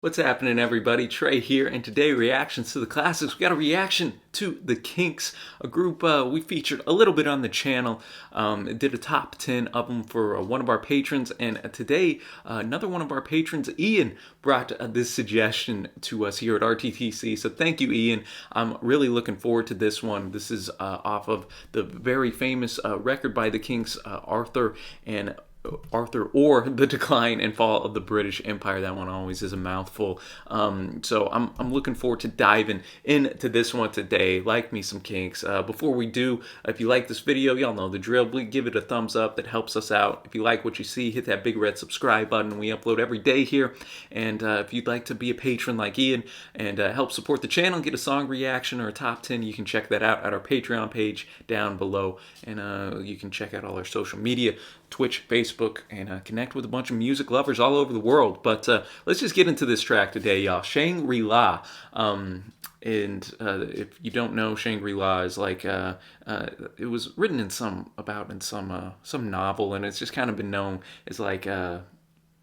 What's happening, everybody? Trey here, and today reactions to the classics. We got a reaction to the Kinks, a group we featured a little bit on the channel. Did a top 10 of them for one of our patrons, and today another one of our patrons, Ian, brought this suggestion to us here at RTTC. So thank you, Ian. I'm really looking forward to this one. This is off of the very famous record by the Kinks, Arthur or The Decline and Fall of the British Empire. That one always is a mouthful. So I'm looking forward to diving into this one today. Like me some Kinks. Before we do, if you like this video, y'all know the drill. Please give it a thumbs up. That helps us out. If you like what you see, hit that big red subscribe button. We upload every day here. And if you'd like to be a patron like Ian and help support the channel, get a song reaction or a top 10, you can check that out at our Patreon page down below. And you can check out all our social media, Twitch, Facebook, and connect with a bunch of music lovers all over the world. But let's just get into this track today, y'all. Shangri-La. If you don't know, Shangri-La is like it was written in some novel, and it's just kind of been known as like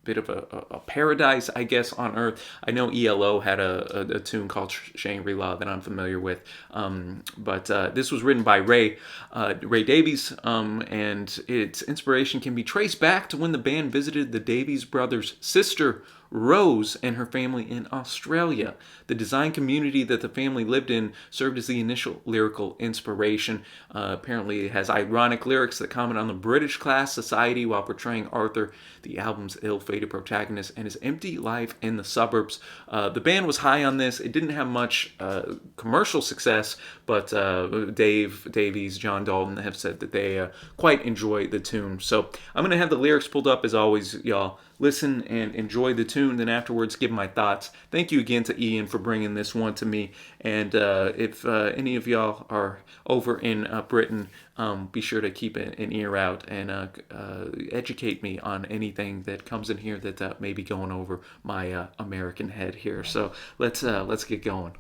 bit of a paradise, I guess, on Earth. I know ELO had a tune called Shangri-La that I'm familiar with, but this was written by Ray Davies, and its inspiration can be traced back to when the band visited the Davies brothers' sister Rose and her family in Australia. The design community that the family lived in served as the initial lyrical inspiration. Apparently it has ironic lyrics that comment on the British class society while portraying Arthur, the album's ill-fated protagonist, and his empty life in the suburbs. The band was high on this. It didn't have much commercial success, but Dave Davies, John Dalton have said that they quite enjoy the tune. So I'm going to have the lyrics pulled up as always, y'all. Listen and enjoy the tune, then afterwards give my thoughts. Thank you again to Ian for bringing this one to me. And if any of y'all are over in Britain, be sure to keep an ear out and educate me on anything that comes in here that may be going over my American head here. So let's get going.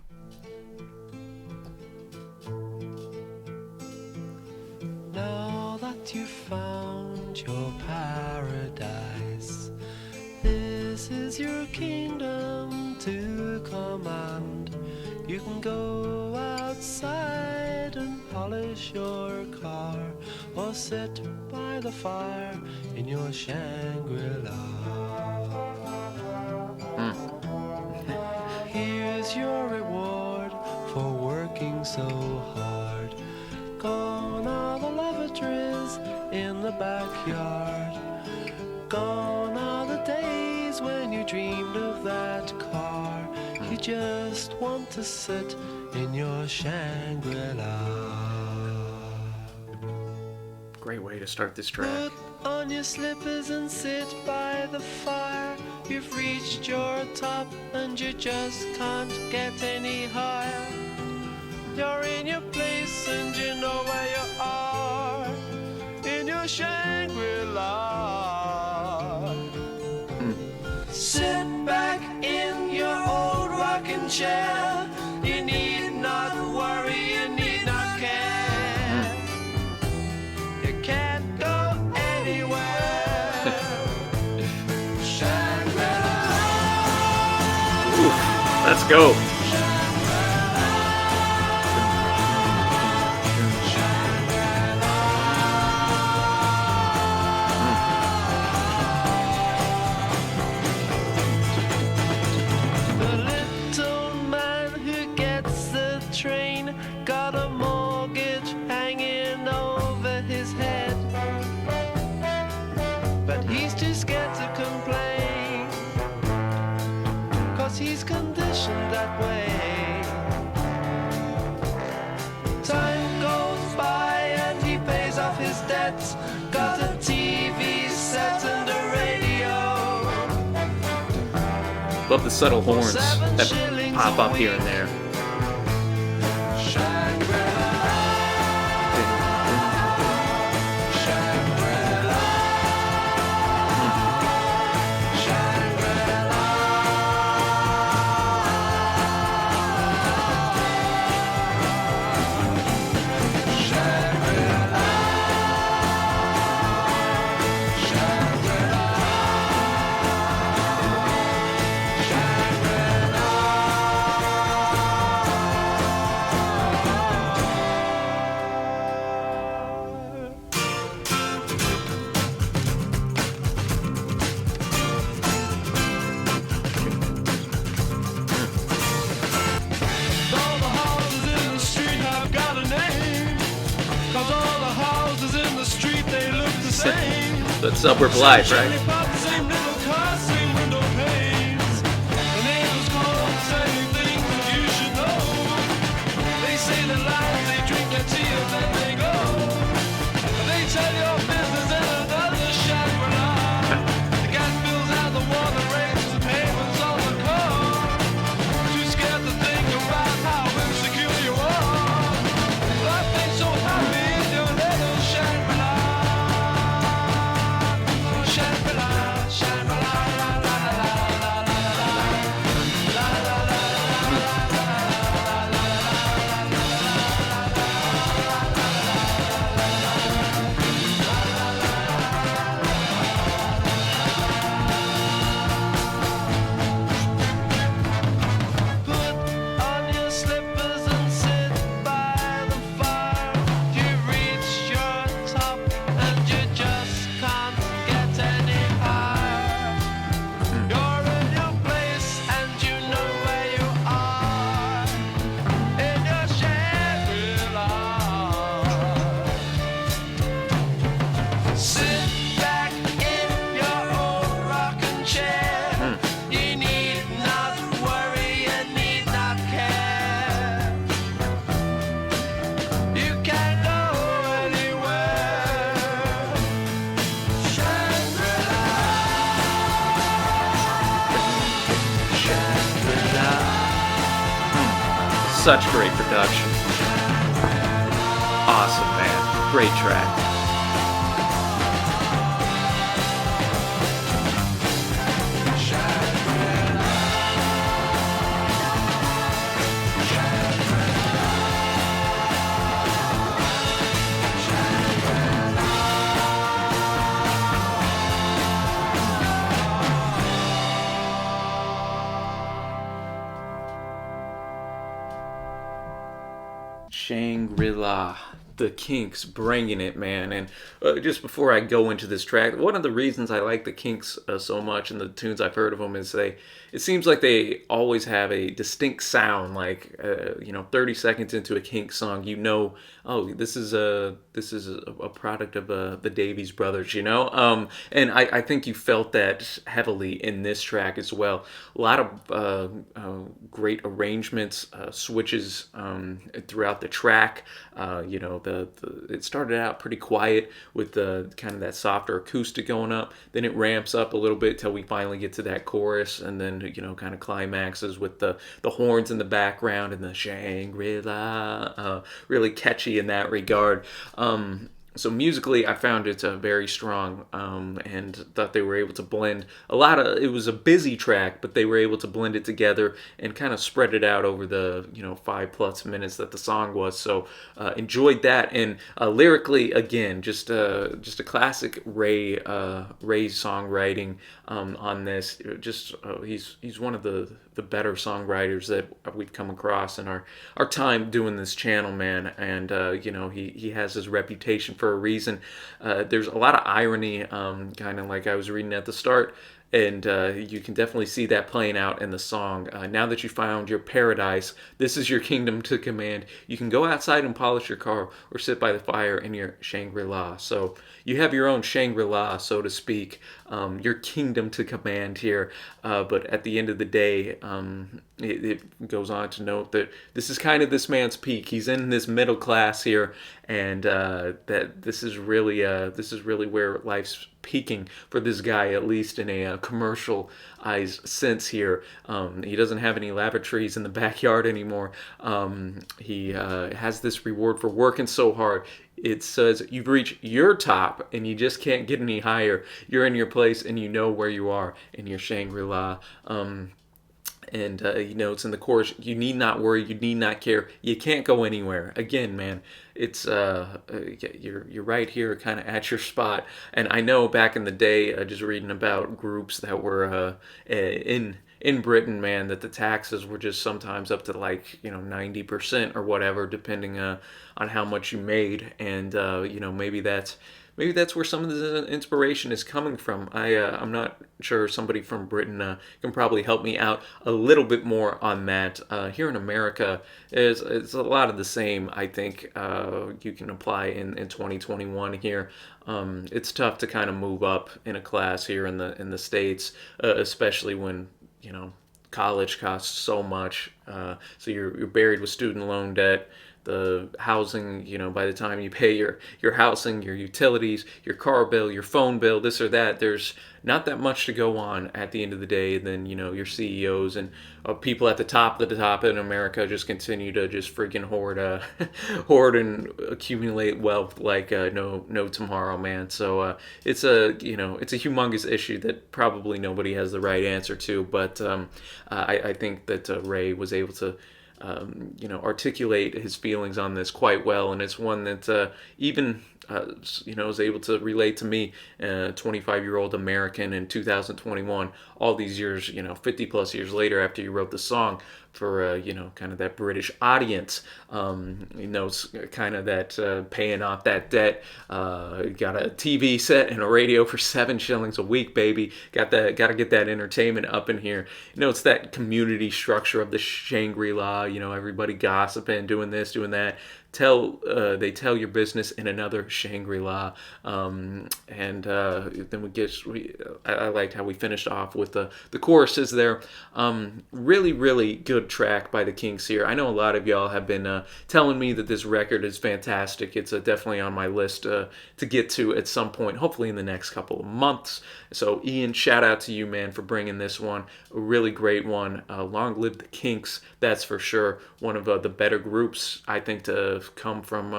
Now that you've found your paradise, this is your kingdom to command. You can go outside and polish your car, or sit by the fire in your Shangri-La. Here's your reward for working so hard. Gone are the lavatories in the backyard. Gone are the days when you dreamed of that car. You just want to sit in your Shangri-La. Great way to start this track. Put on your slippers and sit by the fire. You've reached your top and you just can't get any higher. You're in your place and you know where you are, in your Shangri-La. Sit back in your old rocking chair. You need not worry, you need not care. You can't go anywhere. Shangri-La. Ooh, let's go. Train got a mortgage hanging over his head, but he's too scared to complain, 'cause he's conditioned that way. Time goes by and he pays off his debts, got a TV set and a radio. Love the subtle horns that pop up here and there. That's suburb life, right? Same little car, same window panes. The neighbors call the same thing that you should know. They say the lies, they drink their tea and then they go. They tell your business in another Shangri-La. The gas bills and the water rates, the payments on the car. Too scared to think about how insecure you are. Life ain't so happy in your little Shangri-La. Shangri-La, Shangri-La, la la la la la la la Put on your slippers and sit by the fire. You reach your top and you just can't get any higher. You're in your place and you know where you are. In your Shangri-La. Sit back in your old rocking chair. You need not worry, you need not care. You can go anywhere. Shangri-La, Shangri-La. Such great production. Awesome, man. Great track. Shangri-La, the Kinks bringing it, man. And just before I go into this track, one of the reasons I like the Kinks so much and the tunes I've heard of them is it seems like they always have a distinct sound. Like 30 seconds into a Kinks song, oh, this is a product of the Davies brothers, and I think you felt that heavily in this track as well. A lot of great arrangements, switches throughout the track. It started out pretty quiet with the kind of that softer acoustic going up. Then it ramps up a little bit till we finally get to that chorus, and then kind of climaxes with the horns in the background and the Shangri-La, really catchy in that regard. So musically, I found it very strong, and thought they were able to blend a lot of. It was a busy track, but they were able to blend it together and kind of spread it out over the 5+ minutes that the song was. So enjoyed that, and lyrically, again, just a classic Ray's songwriting on this. He's one of the better songwriters that we've come across in our time doing this channel, man. And he has his reputation for a reason. There's a lot of irony, kind of like I was reading at the start, and you can definitely see that playing out in the song. Now that you found your paradise, this is your kingdom to command. You can go outside and polish your car or sit by the fire in your Shangri-La. So you have your own Shangri-La, so to speak, your kingdom to command here. But at the end of the day, it goes on to note that this is kind of this man's peak. He's in this middle class here, and that this is really where life's peaking for this guy, at least in a commercialized sense here. He doesn't have any lavatories in the backyard anymore. He has this reward for working so hard. It says you've reached your top and you just can't get any higher. You're in your place and you know where you are in your Shangri-La. And it's in the chorus. You need not worry. You need not care. You can't go anywhere. Again, man, it's you're right here, kind of at your spot. And I know back in the day, just reading about groups that were in Britain, man, that the taxes were just sometimes up to 90% or whatever, depending on how much you made. And maybe that's maybe that's where some of the inspiration is coming from. I'm not sure. Somebody from Britain can probably help me out a little bit more on that. Here in America, is it's a lot of the same. I think you can apply in 2021 here. It's tough to kind of move up in a class here in the states, especially when college costs so much. So you're buried with student loan debt. The housing, by the time you pay your housing, your utilities, your car bill, your phone bill, this or that, there's not that much to go on at the end of the day. And then, your CEOs and people at the top of the top in America just continue to just freaking hoard, hoard and accumulate wealth like no tomorrow, man. So it's a humongous issue that probably nobody has the right answer to. But I think that Ray was able to articulate his feelings on this quite well, and it's one that even is able to relate to me, 25-year-old American in 2021, all these years, 50 plus years later after you wrote the song for kind of that British audience, it's kind of that paying off that debt. Got a TV set and a radio for 7 shillings a week, baby. Got to get that entertainment up in here. It's that community structure of the Shangri-La. Everybody gossiping, doing this, doing that. They tell your business in another Shangri-La, and then I liked how we finished off with the choruses there. Really, really good track by the Kinks here. I know a lot of y'all have been telling me that this record is fantastic. It's definitely on my list to get to at some point, hopefully in the next couple of months. So Ian, shout out to you, man, for bringing this one. A really great one. Long live the Kinks, that's for sure. One of the better groups, I think, to come from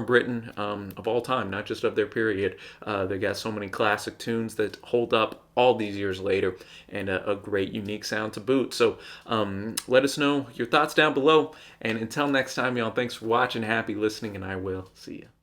Britain, of all time, not just of their period. They got so many classic tunes that hold up all these years later, and a great unique sound to boot. So let us know your thoughts down below, and until next time, y'all, thanks for watching, happy listening, and I will see you.